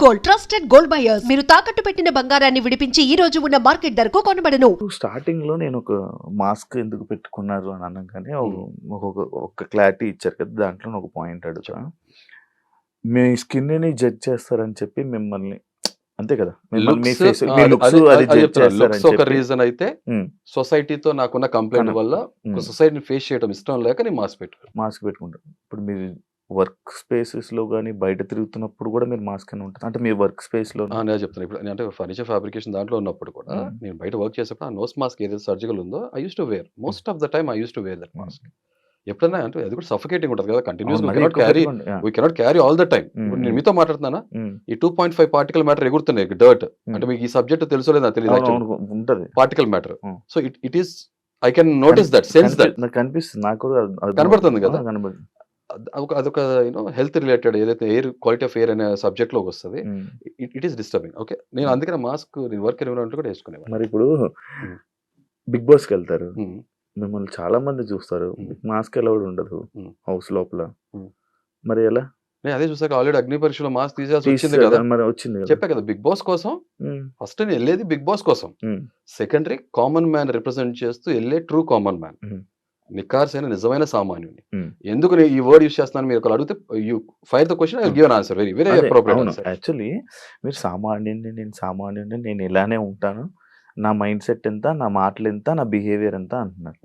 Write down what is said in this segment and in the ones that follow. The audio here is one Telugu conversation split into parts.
Gold, trusted gold buyers. మీరు తాకట్టు పెట్టిన బంగారాన్ని విడిపించి ఈ రోజు ఉన్న మార్కెట్ ధరకు కొనబడను. స్టార్టింగ్ లో నేను ఒక మాస్క్ ఎందుకు పెట్టుకున్నారు అని అనగానే ఒక క్లారిటీ ఇచ్చారు కదా, దాంట్లో ఒక పాయింట్ అడుగుతా. మీ స్కిన్ ని జడ్జ్ చేస్తారని చెప్పి మిమ్మల్ని, అంతే కదా, మిమ్మల్ని మీ face, మీ looks అది judge చేస్తారని ఒక చెప్పి. రీజన్ అయితే సొసైటీతో నాకున్న కంప్లైంట్ వల్ల సొసైటీని ఫేస్ చేయడం ఇష్టం లేక నేను మాస్క్ పెట్టుకున్నాను. మాస్క్ పెట్టుకుంటారు. ఇప్పుడు మీరు వర్క్ స్పేసెస్ లో కానీ బయట తిరుగుతున్నప్పుడు కూడా మీరు మాస్క్ అని ఉంటుంది, అంటే మీ వర్క్ స్పేస్ లో. నేను చెప్తాను ఇప్పుడు, అంటే ఫర్నిచర్ ఫ్యాబ్రికేషన్ దాంట్లో ఉన్నప్పుడు కూడా నేను బయట వర్క్ చేసేప్పుడు ఆ నోస్ మాస్క్ ఏదైతే సర్జికల్ ఉందో I used to wear most of the time. I used to wear that mask. ఎప్పుడైనా అంటే అది కూడా సఫికేటింగ్ ఉంటుంది కదా, continuous we cannot carry all the time. ఇప్పుడు నేను మీతో మాట్లాడుతున్నానా, ఈ 2.5 పార్టికల్ మ్యాటర్ ఎగురుతున్నాయి, డర్ట్. అంటే మీకు ఈ సబ్జెక్ట్ తెలుసో లేదా తెలియదు, ఉంటుంది particle matter. So it is, I can notice that, sense that. నాకు కనిపిస్తుంది, నాకు కూడా కనబడుతుంది కదా. కనబడుతుంది. అదొక హెల్త్ రిలేటెడ్ ఏదైతే ఎయిర్ క్వాలిటీ ఆఫ్ ఎయిర్ అనే సబ్జెక్ట్ లోకి వస్తుంది. It is disturbing. ఓకే, నేను అందుకనే మాస్క్ నేను వర్క్ ఎన్విరాన్మెంట్ కూడా వేసుకునేవాడిని. మరి ఇప్పుడు బిగ్ బాస్కి వెళ్తారు, మిమ్మల్ని చాలా మంది చూస్తారు, మాస్క్ అలౌడ్ ఉండదు హౌస్ లోపల, మరి ఎలా? నేను అదే చూసాక ఆల్రెడీ అగ్ని పరీక్షలో మాస్క్ తీసేసి వచ్చింది కదా, మరి వచ్చింది చెప్పా కదా. బిగ్ బాస్ కోసం ఫస్ట్ నేను వెళ్ళేది బిగ్ బాస్ కోసం, సెకండరీ కామన్ మ్యాన్ రిప్రజెంట్ చేస్తూ వెళ్ళే ట్రూ కామన్ మ్యాన్, నికార్సైన నిజమైన సామాన్యుని. ఎందుకు నేను ఈ వర్డ్ యూస్ చేస్తున్నాను మీరు ఒకరు అడిగితే, you fire the question, I will give an answer, very very appropriate answer. Actually మీరు సామాన్యుడిని, నేను ఇలానే ఉంటాను, నా మైండ్ సెట్ ఎంత, నా మాటలు ఎంత, నా బిహేవియర్ ఎంత అంటున్నారు.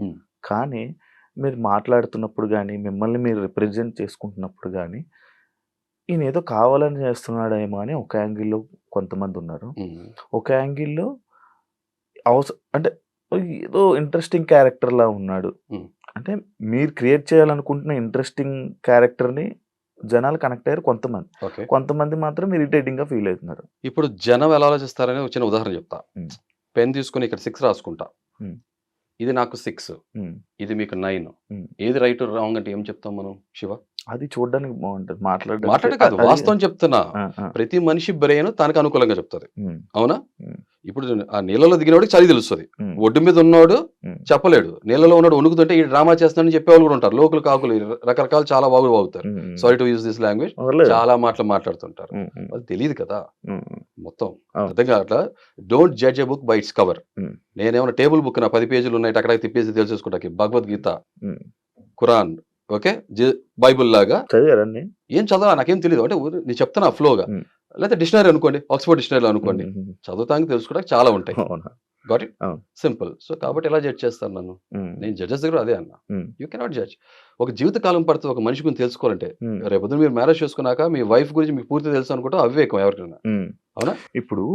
కానీ మీరు మాట్లాడుతున్నప్పుడు కానీ, మిమ్మల్ని మీరు రిప్రజెంట్ చేసుకుంటున్నప్పుడు కానీ, ఈయన ఏదో కావాలని చేస్తున్నాడేమో అని ఒక యాంగిల్లో కొంతమంది ఉన్నారు. ఒక యాంగిల్లో అంటే ఏదో ఇంట్రెస్టింగ్ క్యారెక్టర్ లా ఉన్నాడు, అంటే మీరు క్రియేట్ చేయాలనుకుంటున్న ఇంట్రెస్టింగ్ క్యారెక్టర్ని జనాలు కనెక్ట్ అయ్యారు కొంతమంది. కొంతమంది మాత్రం ఇరిటేటింగ్ గా ఫీల్ అవుతున్నారు. ఇప్పుడు జనం ఎలా ఆలోచిస్తారని ఒక చిన్న ఉదాహరణ చెప్తా. పెన్ తీసుకుని ఇక్కడ 6 రాసుకుంటా, ఇది నాకు 6, ఇది మీకు 9, ఏది రైట్ రాంగ్ అంటే ఏం చెప్తాం మనం శివ? అది చూడడానికి బాగుంటది, మాట్లాడే కాదు, వాస్తవం చెప్తున్నా. ప్రతి మనిషి బ్రెయిన్ తనకు అనుకూలంగా చెప్తుంది, అవునా? ఇప్పుడు ఆ నీళ్ళలో దిగినవాడికి చలి తెలుస్తుంది, ఒడ్డు మీద ఉన్నవాడు చెప్పలేడు. నీళ్ళలో ఉన్నాడు వణుకుతుంటే ఈ డ్రామా చేస్తానని చెప్పేవాళ్ళు కూడా ఉంటారు, లోకల్ కాకులు రకరకాల చాలా బాగులు బాగుతారు. Sorry to use this language, చాలా మాటలు మాట్లాడుతుంటారు, వాళ్ళు తెలియదు కదా మొత్తం. అర్థంగా అట్లా don't judge a book by its cover. నేనేమన్నా టేబుల్ బుక్ నా 10 పేజీలు ఉన్నాయి అక్కడ తిప్పేసి తెలిసేసుకుంటా, భగవద్గీత, ఖురాన్, ఓకే, బైబుల్ లాగా చదివారండి. ఏం చదవా నాకేం తెలియదు, అంటే నేను చెప్తాను ఫ్లోగా. లేకపోతే డిక్షనరీ అనుకోండి, ఆక్స్ఫర్డ్ డిక్షనరీలో అనుకోండి, చదువుతానికి తెలుసుకోవడానికి చాలా ఉంటాయి. Got it, simple. సో కాబట్టి ఎలా జడ్జ్ చేస్తాను నన్ను? నేను జడ్జెస్ దగ్గర అదే అన్నా, యూ కెనాట్ జడ్జ్. ఒక జీవితకాలం పడుతుంది ఒక మనిషి గురించి తెలుసుకోవాలంటే. రేపు మీరు మ్యారేజ్ చేసుకున్నాక మీ వైఫ్ గురించి మీకు పూర్తి తెలుసు అనుకుంటే అవివేకం ఎవరికైనా, అవునా? ఇప్పుడు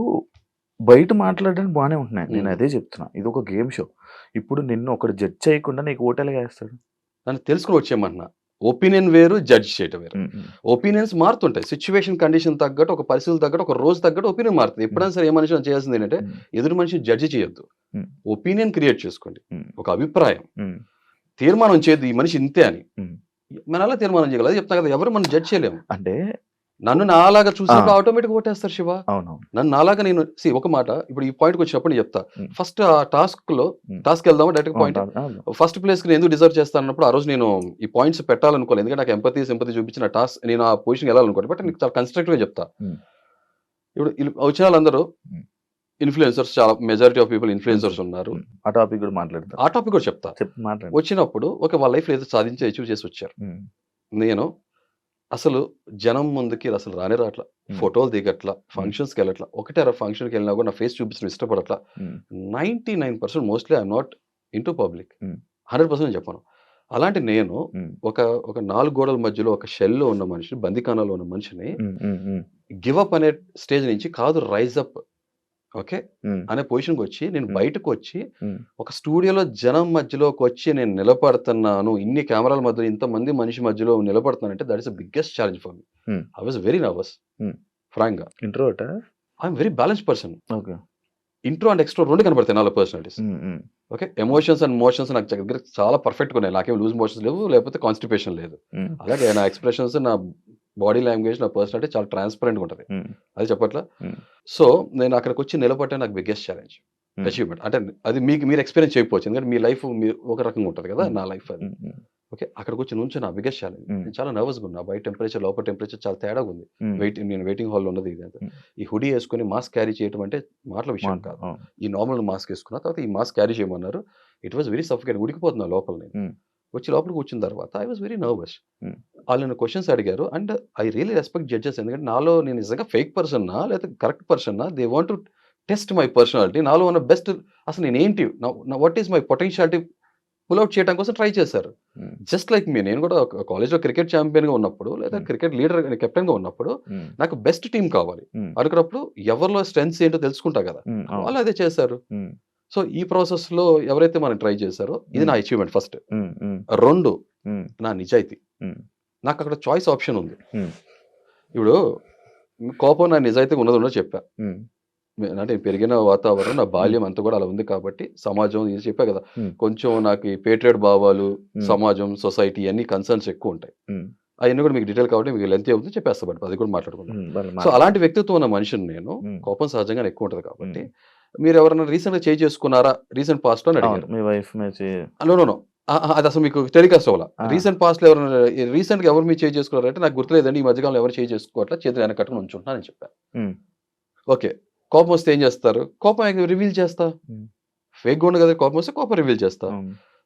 బయట మాట్లాడడానికి బాగానే ఉంటున్నాయి, నేను అదే చెప్తున్నా, ఇది ఒక గేమ్ షో. ఇప్పుడు నిన్ను ఒకటి జడ్జ్ చేయకుండా నీకు ఓటేలా వేస్తాడు? నన్ను తెలుసుకుని వచ్చేయమంటున్నా. ఒపీనియన్ వేరు, జడ్జ్ చేయటం వేరు. ఒపీనియన్స్ మారుతుంటాయి, సిచ్యువేషన్ కండిషన్ తగ్గట్టు, ఒక పరిస్థితులు తగ్గట్టు, ఒక రోజు తగ్గట్టు ఒపీనియన్ మారుతుంది. ఎప్పుడైనా సరే ఏ మనిషి చేయాల్సింది ఏంటంటే ఎదురు మనిషి జడ్జి చేయొద్దు, ఒపీనియన్ క్రియేట్ చేసుకోండి, ఒక అభిప్రాయం, తీర్మానం చేయొద్దు ఈ మనిషి ఇంతే అని. మనం అలా తీర్మానం చేయగలదు, అది చెప్తా కదా. ఎవరు మనం జడ్జ్ చేయలేము. అంటే నన్ను నాలాగా చూసినప్పుడు ఆటోమేటిక్ ఓటేస్తారు శివ. అవును, నన్ను నాలాగా నేను ఒక మాట ఇప్పుడు ఈ పాయింట్కి వచ్చినప్పుడు నేను చెప్తా. ఫస్ట్ ఆ టాస్క్ వెళ్దామా డైరెక్ట్ పాయింట్. ఫస్ట్ ప్లేస్ కి ఎందుకు డిజర్వ్ చేస్తాను అన్నప్పుడు ఆ రోజు నేను ఈ పాయింట్స్ పెట్టాలనుకోలేదు, ఎందుకంటే నాకు సింపతి చూపించిన టాస్క్ నేను ఆ పొజిషన్ వెళ్ళాలనుకోండి. బట్ నీకు చాలా కన్స్ట్రక్టివ్ గా చెప్తా. ఇప్పుడు వచ్చిన వాళ్ళందరూ ఇన్ఫ్లుయెన్సర్స్, చాలా మెజారిటీ ఆఫ్ పీపుల్ ఇన్ఫ్లుయెన్సర్స్ ఉన్నారు. ఆ టాపిక్ కూడా మాట్లాడతారు, ఆ టాపిక్ కూడా చెప్తా. వచ్చినప్పుడు వాళ్ళ లైఫ్ ఏదో సాధించి అచీవ్ చేసి వచ్చారు. నేను అసలు జనం ముందుకి అసలు రాట్లా, ఫోటోలు దిగట్లా, ఫంక్షన్స్కి వెళ్ళట్లా. ఒకటే ఫంక్షన్కి వెళ్ళినా కూడా నా ఫేస్ చూపించడం ఇష్టపడట్లా. 99% mostly I'm naught into public. 100% చెప్పను. అలాంటి నేను ఒక 4 గోడల మధ్యలో ఒక షెల్లో ఉన్న మనిషిని, బందికానాలో ఉన్న మనిషిని గివ్ అప్ అనే స్టేజ్ నుంచి కాదు, రైజ్ అప్ ఓకే అనే పొజిషన్కి వచ్చి నేను బయటకు వచ్చి ఒక స్టూడియోలో జనం మధ్యలోకి వచ్చి నేను నిలబడుతున్నాను, ఇన్ని కెమెరాల మధ్యలో ఇంతమంది మనిషి మధ్యలో నిలబడుతున్నానంటే that is the biggest challenge for me. I was very nervous ఫ్రాంక్ గా. Introvert? I'm very balanced person. Intro and extro రెండు కనబడతాయి నాలో personalities. Okay, emotions and motions నాకు దగ్గర చాలా పర్ఫెక్ట్ గా ఉన్నాయి. నాకేం లూజ్ మోషన్స్ లేవు, లేకపోతే కాన్స్టిపేషన్ లేదు. అలాగే నా ఎక్స్ప్రెషన్స్, నా బాడీ లాంగ్వేజ్, నా పర్సనాలిటీ చాలా ట్రాన్స్పరెంట్ గా ఉంటుంది. అది చెప్పట్లా. సో నేను అక్కడికి వచ్చి నిలబట్టే నాకు బిగ్గెస్ట్ ఛాలెంజ్, అచీవ్మెంట్. అంటే అది మీరు ఎక్స్పీరియన్స్ చేయకపోవచ్చు, ఎందుకంటే మీ లైఫ్ ఒక రకంగా ఉంటుంది కదా, నా లైఫ్ అది. ఓకే. అక్కడికి వచ్చి నుంచొని నా బిగ్గెస్ట్ ఛాలెంజ్. నేను చాలా నర్వస్‌గా ఉన్నా. బయట టెంపరేచర్, లోపల టెంపరేచర్ చాలా తేడాగా ఉంది. నేను వెయిటింగ్ హాల్‌లో ఉన్నది ఇదంతా. ఈ హుడీ యేసుకొని మాస్క్ క్యారీ చేయడం అంటే మాటల విషయం కాదు. ఈ నార్మల్ మాస్క్ యేసుకున్న తర్వాత ఈ మాస్క్ క్యారీ చేయమన్నారు. It was very suffocating. ఉడికిపోతున్నా లోపల నేను. వచ్చి లోపల కూర్చున్న తర్వాత ఐ వాస్ వెరీ నర్వస్. వాళ్ళు నన్ను క్వెషన్స్ అడిగారు. And I really respect judges. ఎందుకంటే నాలో నేను నిజంగా ఫేక్ పర్సన్నా లేకపోతే కరెక్ట్ పర్సన్నా, they want to test my personality. నాలో ఉన్న బెస్ట్ అసలు నేనేంటి, what is my potentiality pull out చేయడం కోసం ట్రై చేశారు. జస్ట్ లైక్ మీ, నేను కూడా కాలేజ్లో క్రికెట్ ఛాంపియన్గా ఉన్నప్పుడు లేదా క్రికెట్ లీడర్ కెప్టెన్గా ఉన్నప్పుడు నాకు బెస్ట్ టీం కావాలి అనుకున్నప్పుడు ఎవరిలో స్ట్రెంగ్స్ ఏంటో తెలుసుకుంటా కదా, వాళ్ళు అదే చేశారు. సో ఈ ప్రాసెస్లో ఎవరైతే మనం ట్రై చేశారో ఇది నా అచీవ్మెంట్ ఫస్ట్. 2 నా నిజాయితీ. నాకు అక్కడ చాయిస్ ఆప్షన్ ఉంది. ఇప్పుడు కోపం నా నిజాయితీగా ఉన్నదో చెప్పా. అంటే పెరిగిన వాతావరణం, నా బాల్యం అంతా కూడా అలా ఉంది కాబట్టి సమాజం ఇది చెప్పా కదా, కొంచెం నాకు ఈ పేట్రియట్ భావాలు, సమాజం, సొసైటీ అన్ని కన్సర్న్స్ ఎక్కువ ఉంటాయి. అవన్నీ కూడా మీకు డీటెయిల్ కాబట్టి మీకు లెంత్ అవుతుంది, చెప్పేస్తా బట్ అది కూడా మాట్లాడుకుంటాం. సో అలాంటి వ్యక్తిత్వం ఉన్న మనిషిని నేను. కోపం సహజంగా ఎక్కువ ఉంటుంది కాబట్టి. మీరు ఎవరైనా రీసెంట్ గా చేంజ్ చేసుకున్నారా రీసెంట్ పాస్ట్ లో అడిగారు. మీ వైఫ్ నో అది అసలు మీకు టెలికాస్ట్ అవ్వాల. రీసెంట్ పాస్ట్ లో ఎవరైనా రీసెంట్ గా ఎవరు మీరు చేంజ్ చేసుకున్నారంటే నాకు గుర్తులేదండి, ఈ మధ్యకాలంలో ఎవరు చేంజ్ చేసుకోవట్లా, చేతులు వెనక కట్టుకుని ఉంచుంటున్నానని చెప్పాను. ఓకే. కోపం వస్తే ఏం చేస్తారు? కోపం రివీల్ చేస్తా. ఫేక్ గా ఉంది కదా, కోపం వస్తే కోపం రివీల్ చేస్తా.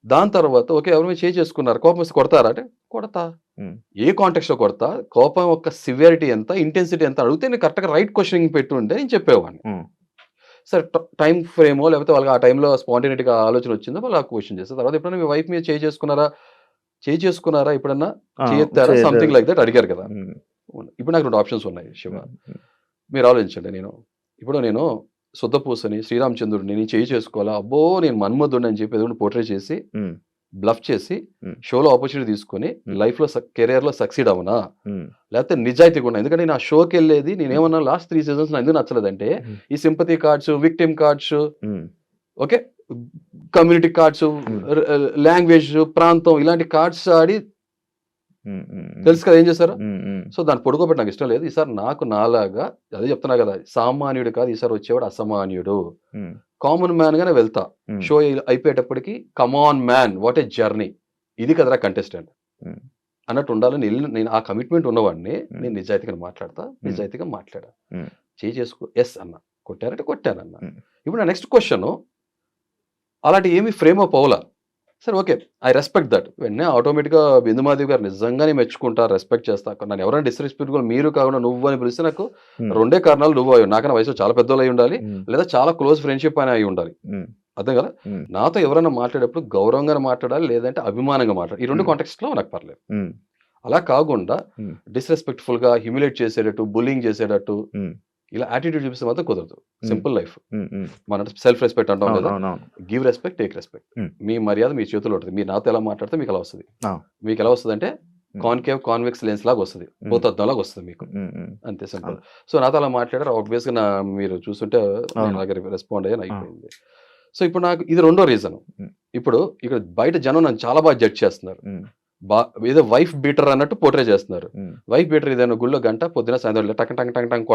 దాని తర్వాత ఓకే ఎవరు చేంజ్ చేసుకున్నారు, కోపం వస్తే కొడతారా అంటే కొడతా. ఏ కాంటెక్స్ట్ లో కొడతా, కోపం యొక్క సివియారిటీ ఎంత, ఇంటెన్సిటీ ఎంత అడిగితే నేను కరెక్ట్గా రైట్ క్వశ్చనింగ్ పెట్టుంటే నేను చెప్పేవాడిని. సరే టైం ఫ్రేమో లేకపోతే వాళ్ళకి ఆ టైంలో స్పాంటేనిటీగా ఆలోచన వచ్చిందో వాళ్ళు ఆ క్వశ్చన్ చేస్తారు. తర్వాత ఎప్పుడైనా మీ వైఫ్ మీద చేంజ్ చేసుకున్నారా ఎప్పుడన్నా, చేయెత్తారా, సంథింగ్ లైక్ దట్ అడిగారు కదా. ఇప్పుడు నాకు 2 ఆప్షన్స్ ఉన్నాయి శివ, మీరు ఆలోచించండి. నేను శుద్ధపూసని, శ్రీరామచంద్రుడిని నేను చేంజ్ చేసుకోవాలా, అబ్బో నేను మన్మధుడిని అని చెప్పి ఏదో పోర్ట్రే చేసి బ్లఫ్ చేసి షోలో ఆపర్చునిటీ తీసుకొని లైఫ్ లో కెరియర్ లో సక్సీడ్ అవునా, లేకపోతే నిజాయితీగా ఉన్నా. ఎందుకంటే నా షోకి వెళ్ళేది నేను ఏమన్నా లాస్ట్ 3 seasons ఎందుకు నచ్చలేదంటే ఈ sympathy cards, victim cards, okay community cards, language, ప్రాంతం ఇలాంటి కార్డ్స్ ఆడి తెలుసు కదా ఏం చేశారు. సో దాన్ని పొడుకోబెట్టి నాకు ఇష్టం లేదు. ఈసారి నాకు నాలాగా అదే చెప్తున్నా కదా, సామాన్యుడు కాదు ఈసారి వచ్చేవాడు అసామాన్యుడు, కామన్ మ్యాన్ గానే వెళ్తా. షో అయిపోయేటప్పటికి come on man what a journey, ఇది కదరా కంటెస్టెంట్ అన్నట్టు ఉండాలని నేను ఆ కమిట్మెంట్ ఉన్నవాడిని. నేను నిజాయితీగా మాట్లాడా. చేసుకో ఎస్ అన్న, కొట్టారంటే కొట్టానన్న. ఇప్పుడు నా నెక్స్ట్ క్వశ్చన్ అలాంటి ఏమి ఫ్రేమ్ అప్ అవలా. సరే ఓకే ఐ రెస్పెక్ట్ దట్. వెంటనే ఆటోమేటిక్గా బిందుమాధవి గారు నిజంగానే మెచ్చుకుంటా, రెస్పెక్ట్ చేస్తా. నన్ను ఎవరైనా డిస్రెస్పెక్ట్గా మీరు కాకుండా నువ్వు అని పిలిస్తే నాకు 2 కారణాలు. నువ్వు నాకన్నా వయసు చాలా పెద్దోళ్ళు అయి ఉండాలి, లేదా చాలా క్లోజ్ ఫ్రెండ్షిప్ అని అయి ఉండాలి. అర్థం కదా. నాతో ఎవరైనా మాట్లాడేటప్పుడు గౌరవంగా మాట్లాడాలి, లేదంటే అభిమానంగా మాట్లాడాలి. ఈ 2 కాంటెక్స్ట్ లో నాకు పర్లేదు. అలా కాకుండా డిస్రెస్పెక్ట్ఫుల్ గా హ్యూమిలేట్ చేసేటట్టు, బుల్లింగ్ చేసేటట్టు ఇలా యాటిట్యూడ్ చూపిస్తే మాత్రం కుదరదు. Simple life. మన సెల్ఫ్ రెస్పెక్ట్ అంటాం కదా, గివ్ రెస్పెక్ట్, టేక్ రెస్పెక్ట్. మీ మర్యాద మీ చేతిలో ఉంటుంది. మీరు నాతో ఎలా మాట్లాడితే మీకు ఎలా వస్తుంది. మీకు ఎలా వస్తుంది అంటే కాన్కేవ్ కాన్వెక్స్ లెన్స్ లాగా వస్తుంది, భూతద్దం లాగా వస్తుంది మీకు, అంతే సింపుల్. సో నాతో అలా మాట్లాడారు, ఆబ్వియస్ గా మీరు చూస్తుంటే రెస్పాండ్ అయ్యాను, అయిపోయింది. సో ఇప్పుడు నాకు ఇది 2వ రీజన్. ఇప్పుడు ఇక్కడ బయట జనం నన్ను చాలా బాగా జడ్జ్ చేస్తున్నారు. ఏదో వైఫ్ బీటర్ అన్నట్టు పోర్ట్రే చేస్తున్నారు. వైఫ్ బీటర్ ఏదైనా గుళ్ళో గంట పొద్దున సాయంత్రం టంగ్ టంగ్ టంగ్ టంగ్